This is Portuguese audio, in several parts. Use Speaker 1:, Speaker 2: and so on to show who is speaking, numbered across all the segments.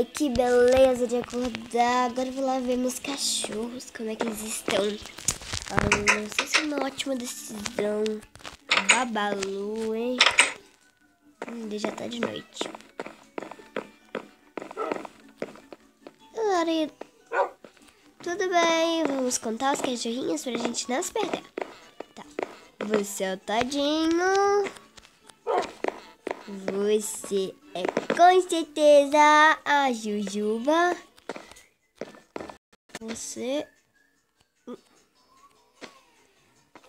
Speaker 1: Ai, que beleza de acordar. Agora eu vou lá ver meus cachorros, como é que eles estão. Ai, não sei se é uma ótima decisão. Babalu, hein? Já tá de noite. Tudo bem, vamos contar os cachorrinhos pra gente não se perder. Tá. Você é o Todinho. Você é com certeza a Jujuba. Você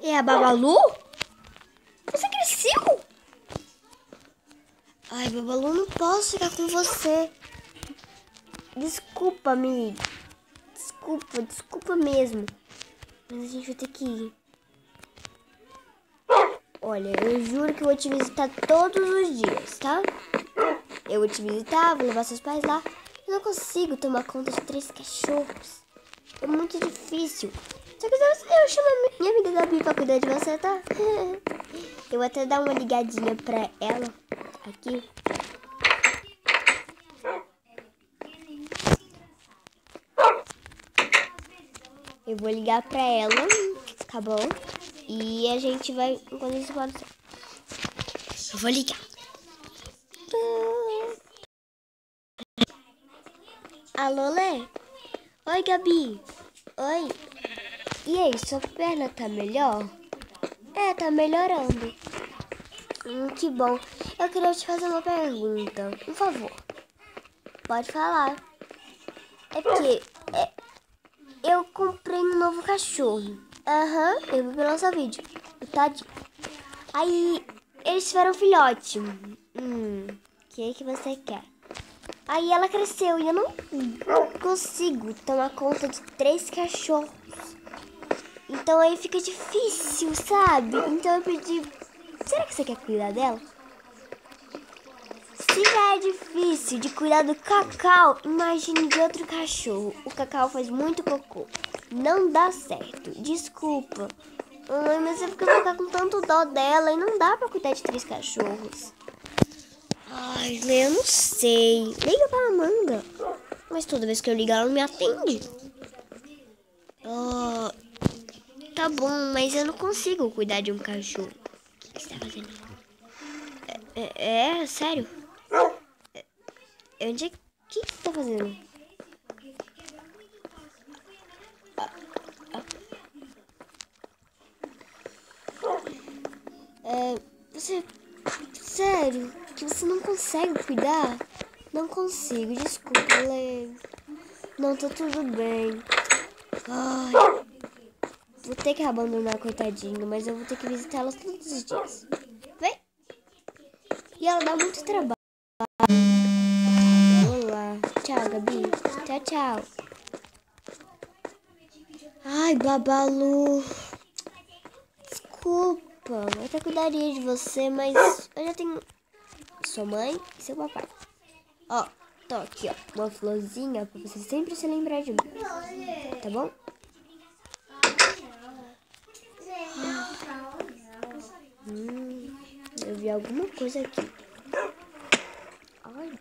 Speaker 1: é a Babalu? Você cresceu? Ai, Babalu, não posso ficar com você. Desculpa, amigo. Desculpa mesmo. Mas a gente vai ter que ir. Olha, eu juro que eu vou te visitar todos os dias, tá? Eu vou te visitar, vou levar seus pais lá. Eu não consigo tomar conta de 3 cachorros. É muito difícil. Só que eu chamo a minha amiga Gabi pra cuidar de você, tá? Eu vou até dar uma ligadinha pra ela aqui. Eu vou ligar pra ela, tá bom? E a gente vai... Enquanto isso pode ser. Eu vou ligar. Alô, Lê? Oi, Gabi. Oi. E aí, sua perna tá melhor? É, tá melhorando. Que bom. Eu queria te fazer uma pergunta. Por favor. Pode falar. É porque eu comprei um novo cachorro. Aham, eu vi pelo nosso vídeo. O Tadinho. Aí, eles tiveram filhote. O que você quer? Aí ela cresceu e eu não consigo tomar conta de 3 cachorros. Então aí fica difícil, sabe? Então eu pedi... Será que você quer cuidar dela? Se já é difícil de cuidar do Cacau, imagine de outro cachorro. O Cacau faz muito cocô. Não dá certo. Desculpa. Mas eu vou ficar com tanto dó dela e não dá pra cuidar de 3 cachorros. Ai, Lê, eu não sei. Liga pra Amanda. Mas toda vez que eu ligo ela não me atende. Tá bom, mas eu não consigo cuidar de um cachorro. O que você tá fazendo? Sério? O que você tá fazendo? Sério? Que você não consegue cuidar? Não consigo, desculpa, Lê. Não, tá tudo bem. Ai, vou ter que abandonar a coitadinha, mas eu vou ter que visitá-la todos os dias. Vem. E ela dá muito trabalho. Olá. Tchau, Gabi. Tchau. Ai, Babalu. Desculpa. Eu até cuidaria de você, mas eu já tenho sua mãe e seu papai. Ó, tô aqui, ó. Uma florzinha pra você sempre se lembrar de mim. Tá bom? Eu vi alguma coisa aqui. Ai.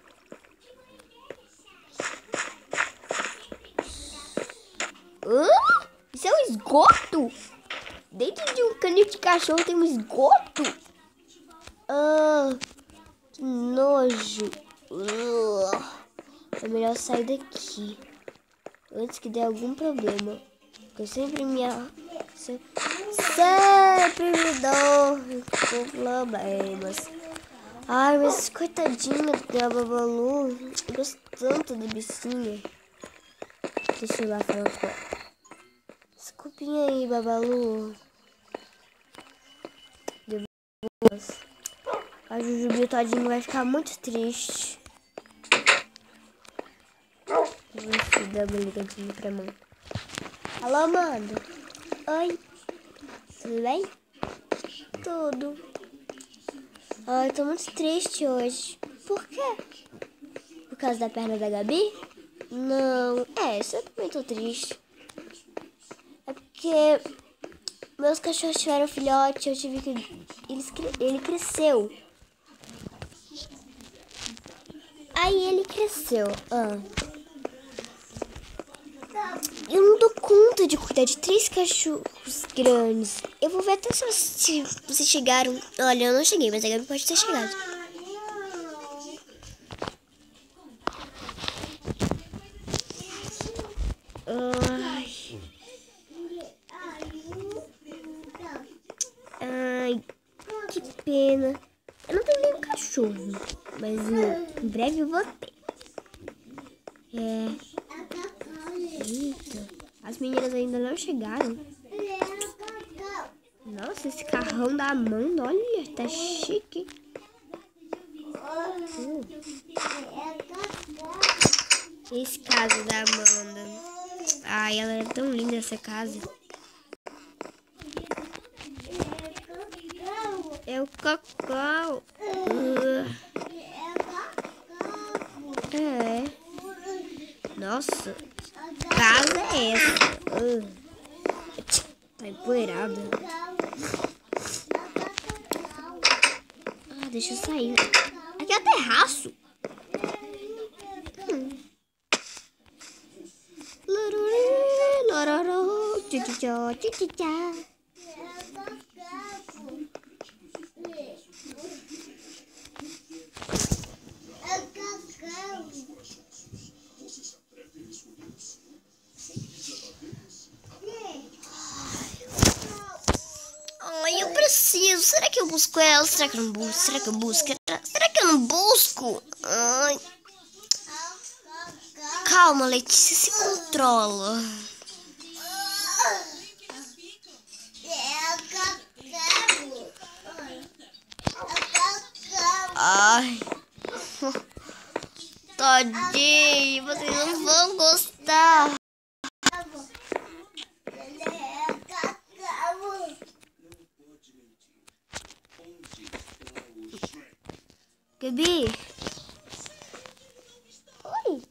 Speaker 1: Isso é um esgoto? Dentro de um canil de cachorro tem um esgoto? Que nojo. É melhor sair daqui antes que dê algum problema. Porque eu sempre me dou com problemas. Ai, mas coitadinha da Babalu. Eu gosto tanto da bichinha. Deixa eu ir lá falar com ela. Desculpinha aí, Babalu. A Jujuba e o Todinho vai ficar muito triste. Vou dar uma ligadinha pra mãe. Alô, Amanda. Oi. Tudo bem? Tudo. Ai, eu tô muito triste hoje. Por quê? Por causa da perna da Gabi? Não. Eu também tô triste. É porque meus cachorros tiveram filhote, eu tive que... Ele cresceu. Aí ele cresceu. Eu não dou conta de cuidar de 3 cachorros grandes. Eu vou ver até se vocês chegaram. Olha, eu não cheguei, mas a Gabi pode ter chegado. Ai, que pena. Eu não tenho nenhum cachorro, mas em breve eu vou ter. Eita, as meninas ainda não chegaram. Nossa, esse carrão da Amanda, olha, tá chique. Esse caso da Amanda. Ai, ela é tão linda, essa casa. É o Cacau. Nossa, casa é essa? Tá empoeirada. Deixa eu sair. Aqui é o terraço. Ai, eu preciso. Será que eu busco ela? Será que eu não busco? Será que eu busco? Será que eu não busco? Ai. Calma, Letícia, se controla. Ai. Tadinho, vocês não vão gostar. Gabi? Oi?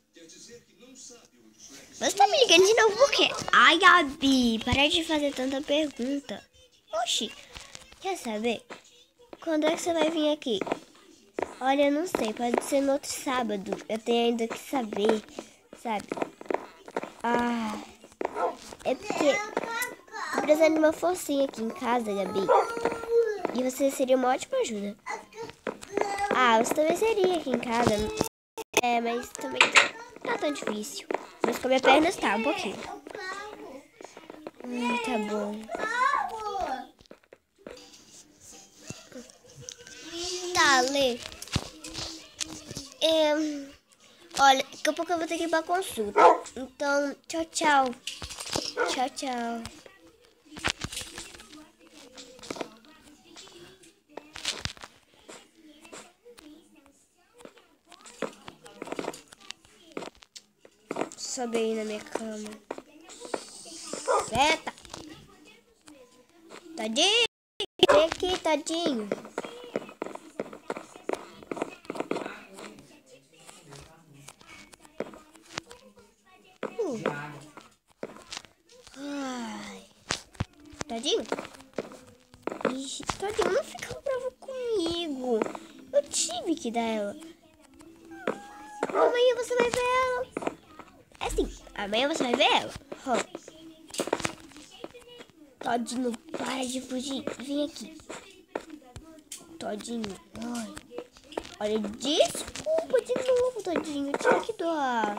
Speaker 1: Você tá me ligando de novo por quê? Ai, Gabi, para de fazer tanta pergunta. Oxi, quer saber? Quando é que você vai vir aqui? Olha, eu não sei, pode ser no outro sábado. Eu tenho ainda que saber, sabe? É porque tô precisando de uma forcinha aqui em casa, Gabi. E você seria uma ótima ajuda. Você também seria aqui em casa. Mas também não tá tão difícil. Mas com a minha perna está um pouquinho. Tá bom. Tá, Lê. Olha, daqui a pouco eu vou ter que ir pra consulta. Então, tchau, tchau. Tchau, tchau. Sobe aí na minha cama. Seta. Tadinho. Vem aqui, tadinho. Tadinho. Ixi, tadinho, não fica bravo comigo. Eu tive que dar ela. Amanhã você vai ver ela. É assim, amanhã você vai ver ela. Todinho, para de fugir. Vem aqui. Todinho. Ai. Olha, desculpa de novo, Todinho. Eu tinha que doar.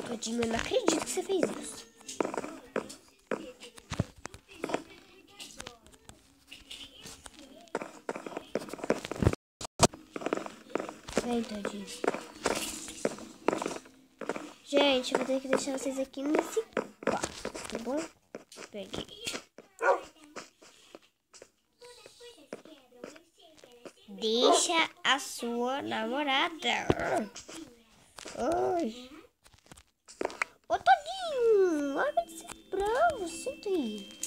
Speaker 1: Todinho, eu não acredito que você fez isso. Vem, Todinho. Gente, eu vou ter que deixar vocês aqui nesse quarto, tá bom? Peguei. Deixa a sua namorada. Ai. Ô, Todinho, larga de ser bravo, senta aí.